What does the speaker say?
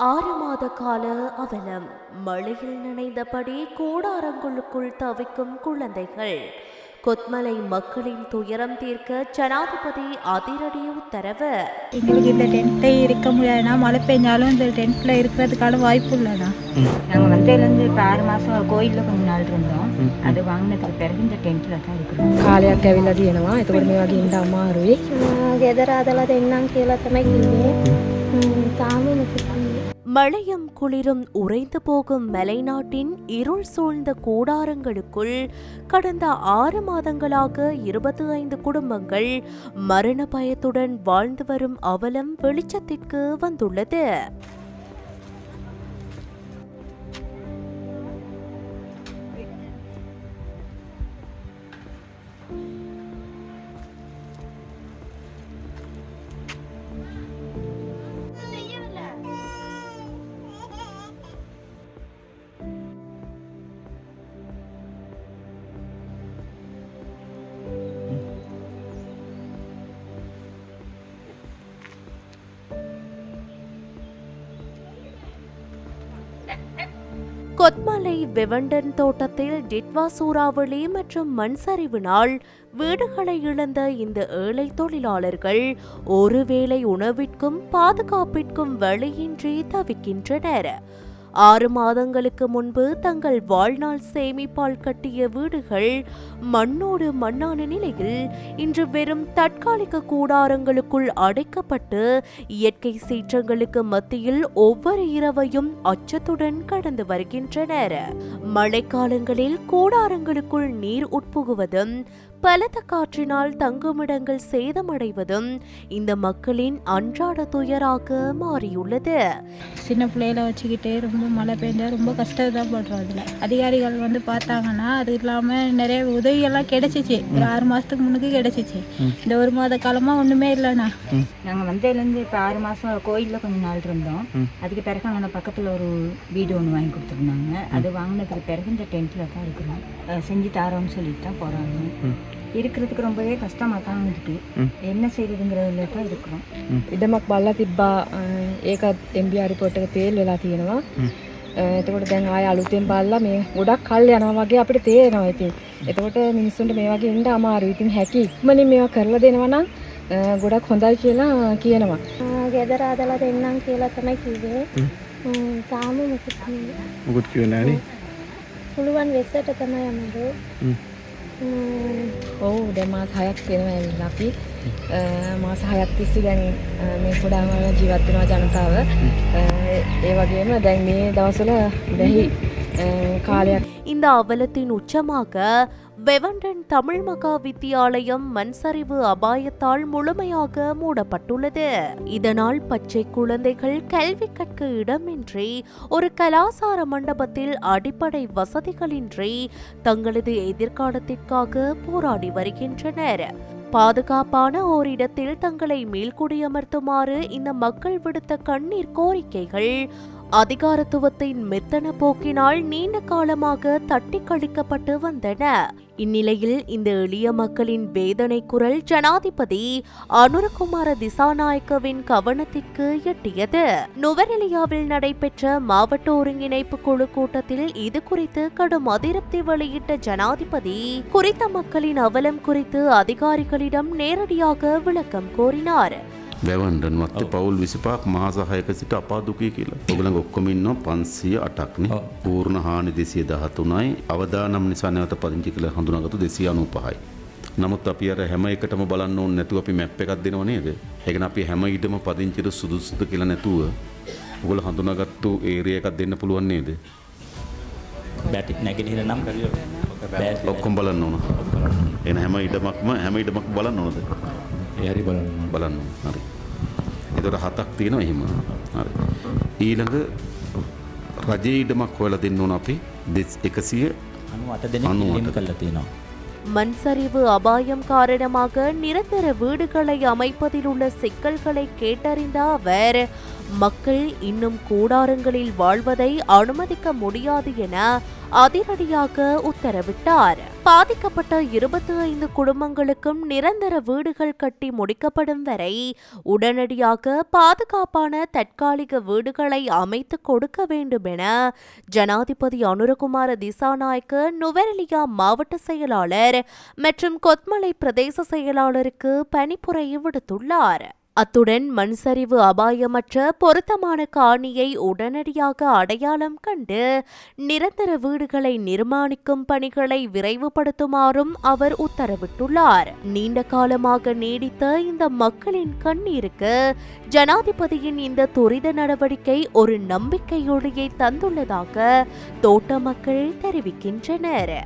6 மாத கால அவலம். மழையில் நனைந்தபடி கூடாரங்களுக்குள் தவிக்கும் குழந்தைகள். கொத்மலை மக்களின் துயரம் தீர்க்க ஜனாதிபதி அதிரடி உத்தரவு. எங்களுக்கு இந்த டென்ட்டே இருக்க முடியாதுன்னா மழை பெஞ்சாலும் இந்த டென்ட்டில் இருக்கிறதுக்கான வாய்ப்பு இல்லைண்ணா. நாங்கள் வந்ததுலேருந்து இப்போ 6 மாதம் கோயிலில் கொஞ்ச நாள் இருந்தோம். அது வாங்கினதுக்கு பிறகு இந்த டென்ட்டில் தான் இருக்கிறோம். කාලයක් ඇවිල්ලා තියෙනවා. එතකොට මේ වගේ ඉන්න අමාරුයි. ගෙදර ආදලා දෙන්නම් කියලා තමයි කිව්වේ. තාම නෙකුත්. மழையும் குளிரும் உறைந்து போகும் மலைநாட்டின் இருள் சூழ்ந்த கூடாரங்களுக்குள் கடந்த 6 மாதங்களாக 25 குடும்பங்கள் மரண பயத்துடன் வாழ்ந்து வரும் அவலம் வெளிச்சத்திற்கு வந்துள்ளது. கொத்மலை வெவண்டன் தோட்டத்தில் டிட்வா சூறாவளி மற்றும் மண் சரிவினால் வீடுகளை இழந்த இந்த ஏழை தொழிலாளர்கள் ஒருவேளை உணவிற்கும் பாதுகாப்பிற்கும் வழியின்றி தவிக்கின்றனர். 6 மாதங்களுக்கு முன்பு தங்கள் வாழ்நாள் சேமிப்பால் கட்டிய வீடுகள் மண்ணோடு மண்ணான நிலையில் இன்று வெறும் தற்காலிக கூடாரங்களுக்குள் அடைக்கப்பட்டு இயற்கை சீற்றங்களுக்கு மத்தியில் ஒவ்வொரு இரவையும் அச்சத்துடன் கடந்து வருகின்றனர். மழைக்காலங்களில் கூடாரங்களுக்குள் நீர் உட்புகுவதும் பலத்த காற்றினால் தங்குமிடங்கள் சேதமடைவதும் இந்த மக்களின் அன்றாட துயராக மாறியுள்ளது. சின்ன பிள்ளையில வச்சுக்கிட்டே ரொம்ப மழை பெஞ்சா ரொம்ப கஷ்டத்தான் படுறோம். அதில் அதிகாரிகள் வந்து பார்த்தாங்கன்னா அது இல்லாமல் நிறைய உதவியெல்லாம் கிடைச்சிச்சு. ஒரு 6 மாதத்துக்கு முன்னுக்கு கிடைச்சிச்சு. இந்த 1 மாத காலமாக ஒன்றுமே இல்லைண்ணா. நாங்கள் வந்ததுலேருந்து இப்போ 6 மாதம் கோயிலில் கொஞ்ச நாள் இருந்தோம். அதுக்கு பிறகு நாங்கள் பக்கத்தில் ஒரு வீடு ஒன்று வாங்கி கொடுத்துருந்தாங்க. அது வாங்கினதுக்கு பிறகு இந்த டென்ட்டில் தான் இருக்கிறோம். செஞ்சு தரோன்னு சொல்லிட்டு தான் போகிறாங்க. இருக்கிறதுக்கு ரொம்பவே கஷ்டமாக தான் இருக்குது. என்ன செய்யறதுங்கிறதுல தான் இருக்கிறோம். ඉඩමක් බලලා තිබ්බා. ඒකත් MBR report එක තේල් වෙලා තියෙනවා. එතකොට දැන් ආය අලුතෙන් බලලා මේ ගොඩක් කල් යනවා වගේ අපිට තේරෙනවා. ඉතින් එතකොට මිනිස්සුන්ට මේ වගේ ඉන්න අමාරුයි. ඉතින් හැකි ඉක්මනින් මේවා කරලා දෙනවා නම් ගොඩක් හොඳයි කියලා කියනවා. ගෙදර ආදලා දෙන්නම් කියලා තමයි කිව්වේ. තාම මොකුත් කිව්වේ නැහැ නේ. පුළුවන් වෙස්සට තමයි යන්නේ. ඔව් දැන් මාස 6ක් වෙනවා ඇවිල්ලා අපි. මාස 6ක් තිස්සේ දැන් මේ කුඩාම ජීවත් වෙනවා ජනතාව. ඒ වගේම දැන් මේ දවස්වල වැහි කාලයක්. இந்த அவலத்தின் உச்சமாக வெவண்டன் தமிழ் மகா வித்தியாலயம் மண்சரிவு அபாயத்தால் முழுமையாக மூடப்பட்டுள்ளது. இதனால் பச்சை குழந்தைகள் கல்வி கற்க இடமின்றி ஒரு கலாசார மண்டபத்தில் அடிப்படை வசதிகளின்றி தங்களது எதிர்காலத்திற்காக போராடி வருகின்றனர். பாதுகாப்பான ஓரிடத்தில் தங்களை மீள்குடியமர்த்துமாறு இந்த மக்கள் விடுத்த கண்ணீர் கோரிக்கைகள் அதிகாரத்துவத்தின் மெத்தன போக்கினால் நீண்ட காலமாக தட்டி கழிக்கப்பட்டு வந்தன. இந்நிலையில் இந்த எளிய மக்களின் வேதனை குரல் ஜனாதிபதி அனுரகுமார திசாநாயக்கவின் கவனத்திற்கு எட்டியது. நுவரெலியாவில் நடைபெற்ற மாவட்ட ஒருங்கிணைப்பு குழு கூட்டத்தில் இது குறித்து கடும் அதிருப்தி வெளியிட்ட ஜனாதிபதி குறித்த மக்களின் அவலம் குறித்து அதிகாரிகளிடம் நேரடியாக விளக்கம் கோரினார். වැවන්ඩන් වත්තේ පවුල් 25ක් මාස 6ක සිට අපාදුකී කියලා. ඔයගොල්ලෝ ඔක්කොම ඉන්නවා 508ක් නේ. පූර්ණ හානි 213යි. අවදානම් නිසා නැවත පදිංචි කියලා හඳුනාගත්තු 295යි. නමුත් අපි අර හැම එකටම බලන්න ඕනේ නැතුව අපි මැප් එකක් දෙනව නේද? ඒ කියන්නේ අපි හැම ඉඩම පදිංචිට සුදුසුද කියලා නැතුව ඔයගොල්ලෝ හඳුනාගත්තු ඒරියා එකක් දෙන්න පුළුවන් නේද? බැටි නැගිටින නම් කරලා ඔක්කොම බලන්න ඕන. එන හැම ඉඩමක්ම බලන්න ඕනද? ඒ හරි බලන්න. හරි. ඒතර 7ක් තියෙනවා එහෙම. හරි. ඊළඟ රජයේ ඉඩමක් හොයලා දෙන්න ඕන අපි 198 දෙනෙක් කළා තියෙනවා. மண் சரிவு அபாயம் காரணமாக நிரந்தர வீடுகளை அமைப்பதில் உள்ள சிக்கல்களை கேட்டறிந்த அவர் மக்கள் இன்னும் கூடாரங்களில் வாழ்வதை அனுமதிக்க முடியாது என அதிரடியாக உத்தரவிட்டார். பாதிக்கப்பட்ட 25 குடும்பங்களுக்கும் நிரந்தர வீடுகள் கட்டி முடிக்கப்படும் வரை உடனடியாக பாதுகாப்பான தற்காலிக வீடுகளை அமைத்து கொடுக்க வேண்டும் என ஜனாதிபதி அனுரகுமார திசாநாயக்க நுவரெலியா மாவட்ட செயலாளர் மற்றும் கொத்மலை பிரதேச செயலாளருக்கு பணிப்புரை விடுத்துள்ளார். அத்துடன் மண்சரிவு அபாயமற்ற பொருத்தமான காணியை உடனடியாக அடையாளம் கண்டு நிரந்தர வீடுகளை நிர்மாணிக்கும் பணிகளை விரைவுபடுத்துமாறும் அவர் உத்தரவிட்டுள்ளார். நீண்ட காலமாக நீடித்த இந்த மக்களின் கண்ணீருக்கு ஜனாதிபதியின் இந்த துரித நடவடிக்கை ஒரு நம்பிக்கையொளியை தந்துள்ளதாக தோட்ட மக்கள் தெரிவிக்கின்றனர்.